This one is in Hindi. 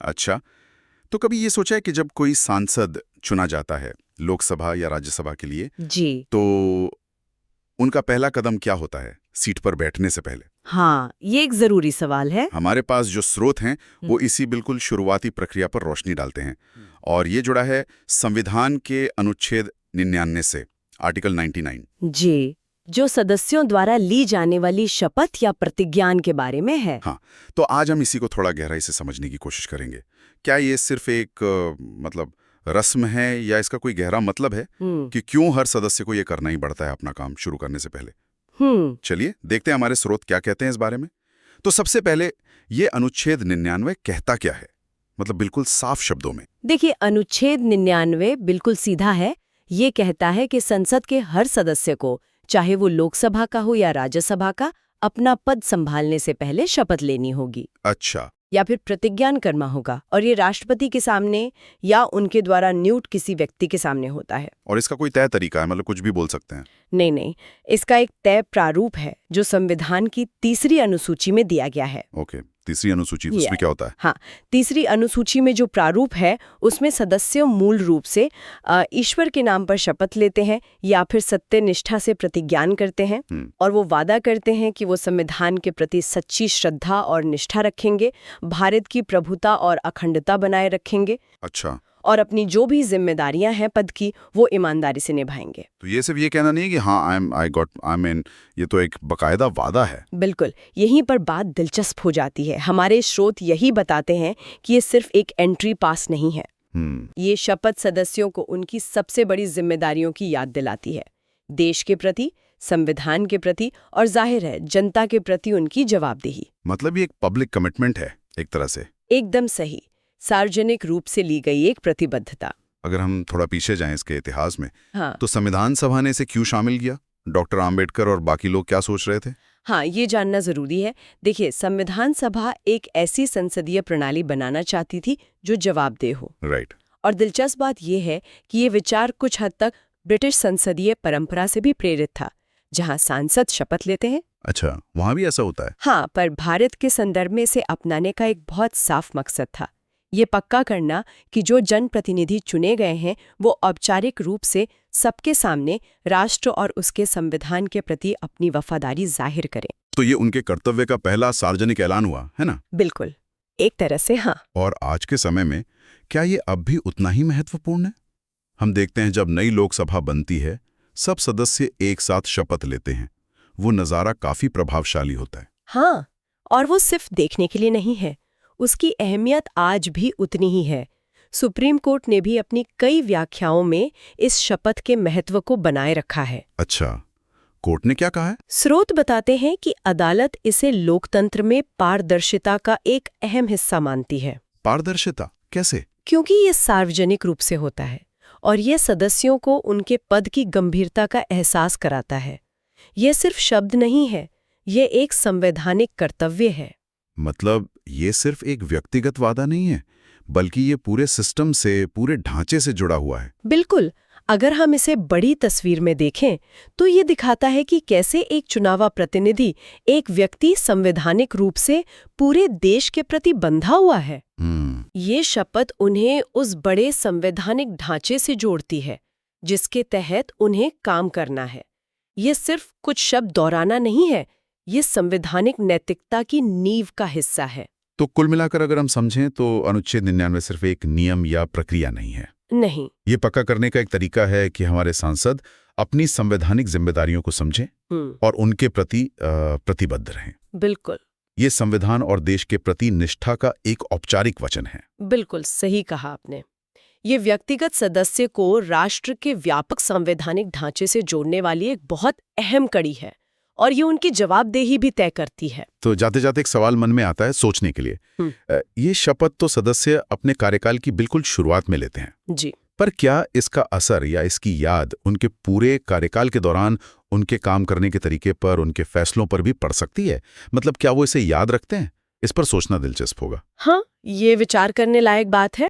अच्छा, तो कभी ये सोचा है कि जब कोई सांसद चुना जाता है लोकसभा या राज्यसभा के लिए, जी तो उनका पहला कदम क्या होता है सीट पर बैठने से पहले? हाँ, ये एक जरूरी सवाल है। हमारे पास जो स्रोत हैं वो इसी बिल्कुल शुरुआती प्रक्रिया पर रोशनी डालते हैं, और ये जुड़ा है संविधान के अनुच्छेद 99 से, आर्टिकल 99। जी, जो सदस्यों द्वारा ली जाने वाली शपथ या प्रतिज्ञान के बारे में है। हाँ, तो आज हम इसी को थोड़ा गहराई से समझने की कोशिश करेंगे। क्या ये सिर्फ एक मतलब रस्म है, या इसका कोई गहरा मतलब है कि क्यों हर सदस्य को ये करना ही पड़ता है अपना काम शुरू करने से पहले? चलिए देखते हैं हमारे स्रोत क्या कहते हैं इस बारे में। तो सबसे पहले ये अनुच्छेद 99 कहता क्या है, मतलब बिल्कुल साफ शब्दों में। देखिए, अनुच्छेद 99 बिल्कुल सीधा है। ये कहता है कि संसद के हर सदस्य को, चाहे वो लोकसभा का हो या राज्यसभा का, अपना पद संभालने से पहले शपथ लेनी होगी अच्छा, या फिर प्रतिज्ञान करना होगा, और ये राष्ट्रपति के सामने या उनके द्वारा नियुक्त किसी व्यक्ति के सामने होता है। और इसका कोई तय तरीका है, मतलब कुछ भी बोल सकते हैं? नहीं, इसका एक तय प्रारूप है जो संविधान की 3री अनुसूची में दिया गया है। ओके, तीसरी अनुसूची, तो उसमें क्या होता है? हाँ, 3री अनुसूची में जो प्रारूप है उसमें सदस्य मूल रूप से ईश्वर के नाम पर शपथ लेते हैं या फिर सत्यनिष्ठा से प्रतिज्ञान करते हैं, और वो वादा करते हैं कि वो संविधान के प्रति सच्ची श्रद्धा और निष्ठा रखेंगे, भारत की प्रभुता और अखंडता बनाए रखेंगे। अच्छा, और अपनी जो भी जिम्मेदारियां हैं पद की, वो ईमानदारी से निभाएंगे। तो ये सिर्फ ये कहना नहीं है कि हाँ आई मीन ये तो एक बकायदा वादा है। बिल्कुल, यहीं पर बात दिलचस्प हो जाती है। हमारे स्रोत यही बताते हैं कि ये सिर्फ एक एंट्री पास नहीं है। ये शपथ सदस्यों को उनकी सबसे बड़ी जिम्मेदारियों की याद दिलाती है, देश के प्रति, संविधान के प्रति, और जाहिर है जनता के प्रति उनकी जवाबदेही। मतलब ये एक पब्लिक कमिटमेंट है एक तरह से। एकदम सही, सार्वजनिक रूप से ली गई एक प्रतिबद्धता। अगर हम थोड़ा पीछे जाएं इसके इतिहास में, हाँ, तो संविधान सभा ने इसे क्यों शामिल किया? डॉक्टर आम्बेडकर और बाकी लोग क्या सोच रहे थे? हाँ, ये जानना जरूरी है। देखिए, संविधान सभा एक ऐसी संसदीय प्रणाली बनाना चाहती थी जो जवाबदेह हो। राइट। और दिलचस्प बात यह है कि ये विचार कुछ हद तक ब्रिटिश संसदीय परंपरा से भी प्रेरित था, जहाँ सांसद शपथ लेते हैं। अच्छा, वहां भी ऐसा होता है? हाँ, पर भारत के संदर्भ में इसे अपनाने का एक बहुत साफ मकसद था, ये पक्का करना कि जो जनप्रतिनिधि चुने गए हैं वो औपचारिक रूप से सबके सामने राष्ट्र और उसके संविधान के प्रति अपनी वफादारी जाहिर करें। तो ये उनके कर्तव्य का पहला सार्वजनिक ऐलान हुआ, है ना? बिल्कुल, एक तरह से हाँ। और आज के समय में क्या ये अब भी उतना ही महत्वपूर्ण है? हम देखते हैं जब नई लोकसभा बनती है, सब सदस्य एक साथ शपथ लेते हैं। वो नज़ारा काफी प्रभावशाली होता है। हाँ, और वो सिर्फ देखने के लिए नहीं है, उसकी अहमियत आज भी उतनी ही है। सुप्रीम कोर्ट ने भी अपनी कई व्याख्याओं में इस शपथ के महत्व को बनाए रखा है। अच्छा, कोर्ट ने क्या कहा है? स्रोत बताते हैं कि अदालत इसे लोकतंत्र में पारदर्शिता का एक अहम हिस्सा मानती है। पारदर्शिता कैसे? क्योंकि ये सार्वजनिक रूप से होता है और ये सदस्यों को उनके पद की गंभीरता का एहसास कराता है। ये सिर्फ शब्द नहीं है, ये एक संवैधानिक कर्तव्य है। मतलब ये सिर्फ एक व्यक्तिगत वादा नहीं है, बल्कि ये पूरे सिस्टम से, पूरे ढांचे से जुड़ा हुआ है। बिल्कुल, अगर हम इसे बड़ी तस्वीर में देखें तो ये दिखाता है कि कैसे एक चुनावा प्रतिनिधि, एक व्यक्ति संवैधानिक रूप से पूरे देश के प्रति बंधा हुआ है। ये शपथ उन्हें उस बड़े संवैधानिक ढांचे से जोड़ती है जिसके तहत उन्हें काम करना है। ये सिर्फ कुछ शब्द दोहराना नहीं है, ये संवैधानिक नैतिकता की नींव का हिस्सा है। तो कुल मिलाकर अगर हम समझें तो अनुच्छेद 99 सिर्फ एक नियम या प्रक्रिया नहीं है। नहीं, ये पक्का करने का एक तरीका है कि हमारे सांसद अपनी संवैधानिक जिम्मेदारियों को समझें और उनके प्रति प्रतिबद्ध रहें। बिल्कुल, ये संविधान और देश के प्रति निष्ठा का एक औपचारिक वचन है। बिल्कुल सही कहा आपने। ये व्यक्तिगत सदस्य को राष्ट्र के व्यापक संवैधानिक ढांचे से जोड़ने वाली एक बहुत अहम कड़ी है और ये उनकी जवाबदेही भी तय करती है। तो जाते जाते एक सवाल मन में आता है सोचने के लिए। ये शपथ तो सदस्य अपने कार्यकाल की बिल्कुल शुरुआत में लेते हैं जी, पर क्या इसका असर या इसकी याद उनके पूरे कार्यकाल के दौरान उनके काम करने के तरीके पर, उनके फैसलों पर भी पड़ सकती है? मतलब क्या वो इसे याद रखते हैं? इस पर सोचना दिलचस्प होगा। हाँ, ये विचार करने लायक बात है।